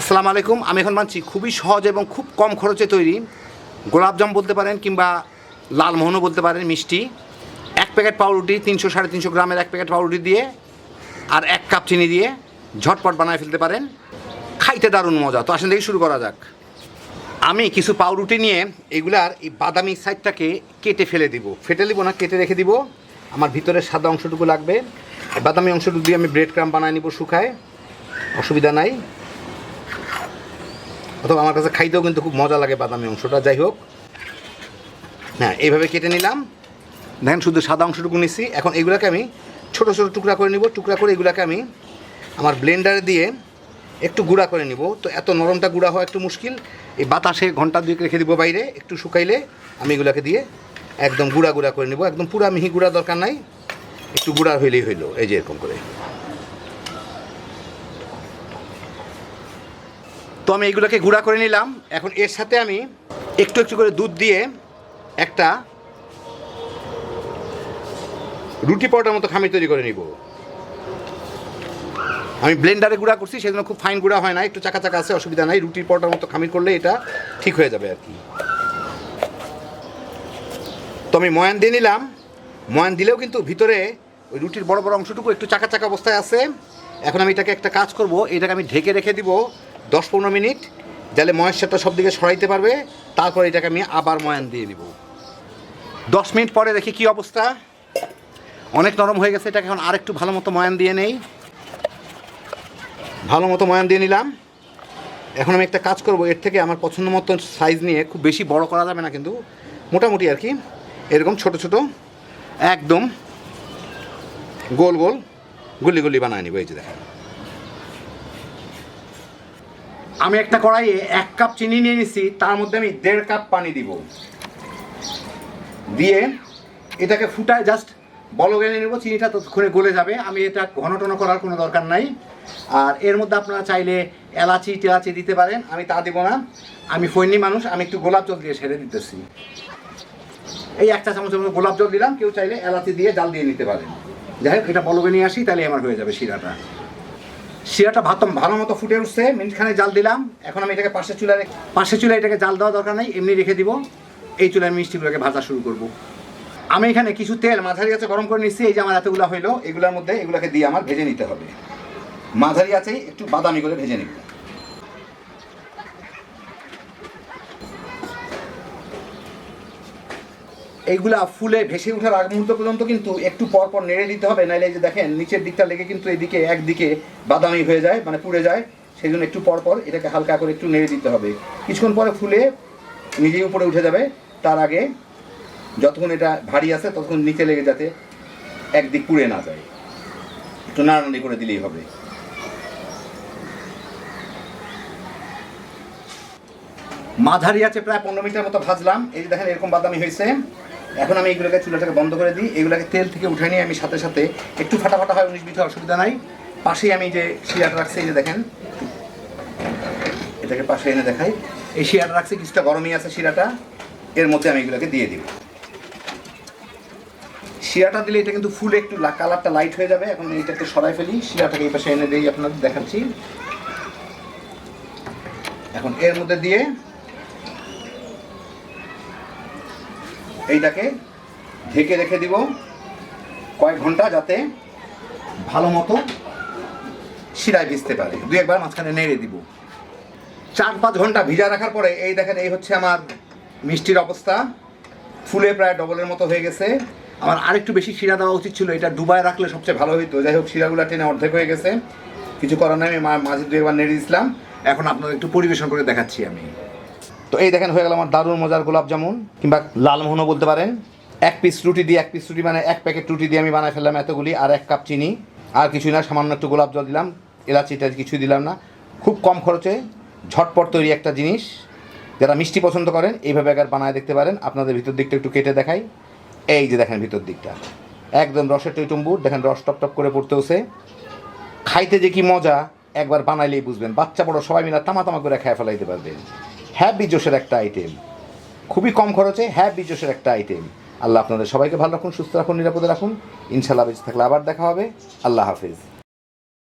আসসালামু আলাইকুম। আমি এখন মানছি খুবই সহজ এবং খুব কম খরচে তৈরি গোলাপজাম বলতে পারেন কিংবা লালমোহনও বলতে পারেন মিষ্টি। এক প্যাকেট পাউরুটি 300-350 গ্রামের এক প্যাকেট পাউরুটি দিয়ে আর 1 কাপ চিনি দিয়ে ঝটপট বানায় ফেলতে পারেন। খাইতে দারুণ মজা। তো আসেন দেখি শুরু করা যাক। আমি কিছু পাউরুটি নিয়ে এগুলার এই বাদামি সাইডটাকে কেটে ফেলে দিব, ফেটে দিব না, কেটে রেখে দিব। আমার ভিতরে সাদা অংশটুকু লাগবে। বাদামি অংশটুকু দিয়ে আমি ব্রেড ক্রাম্ব বানায় নিব শুকায়, অসুবিধা নাই। অথবা আমার কাছে খাইতেও কিন্তু খুব মজা লাগে বাদামি অংশটা। যাই হোক, হ্যাঁ, এইভাবে কেটে নিলাম। দেখেন শুধু সাদা অংশটুকু নিচ্ছি। এখন এগুলোকে আমি ছোটো ছোটো টুকরা করে নিব। টুকরা করে এগুলোকে আমি আমার ব্লেন্ডারে দিয়ে একটু গুঁড়া করে নিব। তো এত নরমটা গুঁড়া হওয়া একটু মুশকিল। এই বাতাসে ঘন্টা 2 রেখে দিব বাইরে, একটু শুকাইলে আমি এগুলোকে দিয়ে একদম গুঁড়া গুঁড়া করে নিব। একদম পুরা মিহি গুঁড়া দরকার নাই, একটু গুঁড়া হইলেই হইলো। এই যে এরকম করে। তো আমি এইগুলোকে গুঁড়া করে নিলাম। এখন এর সাথে আমি একটু একটু করে দুধ দিয়ে একটা রুটি পরোটার মতো খামির তৈরি করে নিব। আমি ব্লেন্ডারে গুঁড়া করছি, সেজন্য খুব ফাইন গুঁড়া হয় না, একটু চাকা চাকা আছে, অসুবিধা নাই। রুটির পরোটার মতো খামির করলে এটা ঠিক হয়ে যাবে আর কি। তো আমি ময়ান দিয়ে নিলাম। ময়ান দিলেও কিন্তু ভিতরে ওই রুটির বড় বড় অংশটুকু একটু চাকা চাকা অবস্থায় আছে। এখন আমি এটাকে একটা কাজ করব, এটাকে আমি ঢেকে রেখে দিব 10-15 মিনিট, যাতে ময়েশ্চারটা সব দিকে সরাইতে পারবে। তারপর এটাকে আমি আবার ময়ান দিয়ে দিব। 10 মিনিট পরে দেখি কি অবস্থা। অনেক নরম হয়ে গেছে। এটাকে এখন আরেকটু ভালো মতো ময়ান দিয়ে নেই। ভালো মতো ময়ান দিয়ে নিলাম। এখন আমি একটা কাজ করব, এর থেকে আমার পছন্দ মতো সাইজ নিয়ে, খুব বেশি বড় করা যাবে না কিন্তু মোটামুটি আর কি, এরকম ছোট ছোট একদম গোল গোল গুলি গুলি বানায় নিব। এই যে দেখেন, আমি একটা কড়াইয়ে 1 কাপ চিনি নিয়ে নিচ্ছি, তার মধ্যে আমি 1.5 কাপ পানি দিব। দিয়ে এটাকে ফুটায় জাস্ট বলক এনে নেব। চিনিটা ততক্ষণে গলে যাবে। আমি এটা ঘন টন করার কোনো দরকার নাই। আর এর মধ্যে আপনারা চাইলে এলাচি টেলাচি দিতে পারেন, আমি তা দেবো না। আমি ফৈনি মানুষ, আমি একটু গোলাপ জল দিয়ে সেরে দিতেছি। এই 1 চা চামচের মতো গোলাপ জল দিলাম। কেউ চাইলে এলাচি দিয়ে জাল দিয়ে নিতে পারেন। যাই হোক, এটা বলকে নিয়ে আসি, তাহলে আমার হয়ে যাবে শিরাটা। শিরাটা ভালো মতো ফুটে উঠছে, মিনিটখানে জাল দিলাম। এখন আমি এটাকে পাশের চুলায় এটাকে জাল দেওয়া দরকার নাই, এমনি রেখে দিব। এই চুলায় মিষ্টিগুলোকে ভাজা শুরু করব। আমি এখানে কিছু তেল মাঝারি আছে গরম করে নিচ্ছি। এই যে আমার এতগুলো হইলো, এগুলোর মধ্যে এগুলোকে দিয়ে আমার ভেজে নিতে হবে। মাঝারি আছে একটু বাদামি করে ভেজে নিব। এইগুলা ফুলে ভেসে ওঠার আগ মুহূর্ত পর্যন্ত কিন্তু একটু পর পর নেড়ে দিতে হবে, নাইলে যে দেখেন নিচের দিকটা লেগে কিন্তু এদিকে একদিকে বাদামি হয়ে যায়, মানে পুড়ে যায়। সেই জন্য একটু পর পর এটাকে হালকা করে একটু নেড়ে দিতে হবে। কিছুক্ষণ পরে ফুলে নিজেই উপরে উঠে যাবে। তার আগে যতক্ষণ এটা ভারী আছে ততক্ষণ নিচে লেগে যাতে একদিক পুড়ে না যায়, একটু নাড়ানাড়ি করে দিলেই হবে। মাঝারি আছে প্রায় 15 মিনিটের মতো ভাজলাম। এই যে দেখেন এরকম বাদামি হয়েছে। এখন আমি এইগুলোকে চুলাটাকে বন্ধ করে দিই। এগুলোকে তেল থেকে উঠে নিয়ে আমি সাথে সাথে একটু ফাটাফাটা হয় 19-20, অসুবিধা নাই। পাশেই আমি যে শিরাটা রাখছি, এই যে দেখেন, এটাকে পাশে এনে দেখাই। এই শিরাটা রাখছি, কিছুটা গরমই আছে শিরাটা। এর মধ্যে আমি এগুলোকে দিয়ে দিব। শিরাটা দিলে এটা কিন্তু ফুলে একটু কালারটা লাইট হয়ে যাবে। এখন এইটাকে সরাই ফেলি, শিরাটাকে এই পাশে এনে দিই, আপনাদের দেখাচ্ছি। এখন এর মধ্যে দিয়ে এইটাকে ঢেকে রেখে দিব কয়েক ঘন্টা, যাতে ভালো মতো শিরায় ভিজতে পারে। 2-1 বার মাঝখানে নেড়ে দিব। 4-5 ঘন্টা ভিজা রাখার পরে এই দেখেন, এই হচ্ছে আমার মিষ্টির অবস্থা। ফুলে প্রায় ডবলের মতো হয়ে গেছে। আমার আরেকটু বেশি শিরা দেওয়া উচিত ছিল, এটা ডুবায় রাখলে সবচেয়ে ভালো হইতো। যাই হোক, শিরাগুলো টেনে অর্ধেক হয়ে গেছে, কিছু করার নাই। আমি মাঝে 2-1 বার নেড়ে দিয়েছিলাম। এখন আপনাদের একটু পরিবেশন করে দেখাচ্ছি আমি। তো এই দেখেন, হয়ে গেল আমার দারুণ মজার গোলাপ জামুন কিংবা লালমোহনও বলতে পারেন। 1 পিস রুটি দিয়ে, 1 পিস রুটি মানে 1 প্যাকেট রুটি দিয়ে আমি বানাই ফেললাম এতগুলি। আর 1 কাপ চিনি, আর কিছুই না, সামান্য একটু গোলাপ জল দিলাম, এলাচিটা কিছুই দিলাম না। খুব কম খরচে ঝটপট তৈরি একটা জিনিস। যারা মিষ্টি পছন্দ করেন এইভাবে একবার বানায় দেখতে পারেন। আপনাদের ভিতর দিকটা একটু কেটে দেখাই। এই যে দেখেন ভিতর দিকটা একদম রসের টইটুম্বুর। দেখেন রস টপ টপ করে পড়তেছে। খাইতে যে কি মজা, একবার বানাইলেই বুঝবেন। বাচ্চা বড় সবাই মিলে তামা করে খেয়ে ফেলাইতে পারবেন। হ্যাপি জোশের একটা আইটেম, খুবই কম খরচে হ্যাপি জোশের একটা আইটেম। আল্লাহ আপনাদের সবাইকে ভালো রাখুন, সুস্থ রাখুন, নিরাপদে রাখুন। ইনশাআল্লাহ বেঁচে থাকলে আবার দেখা হবে। আল্লাহ হাফেজ।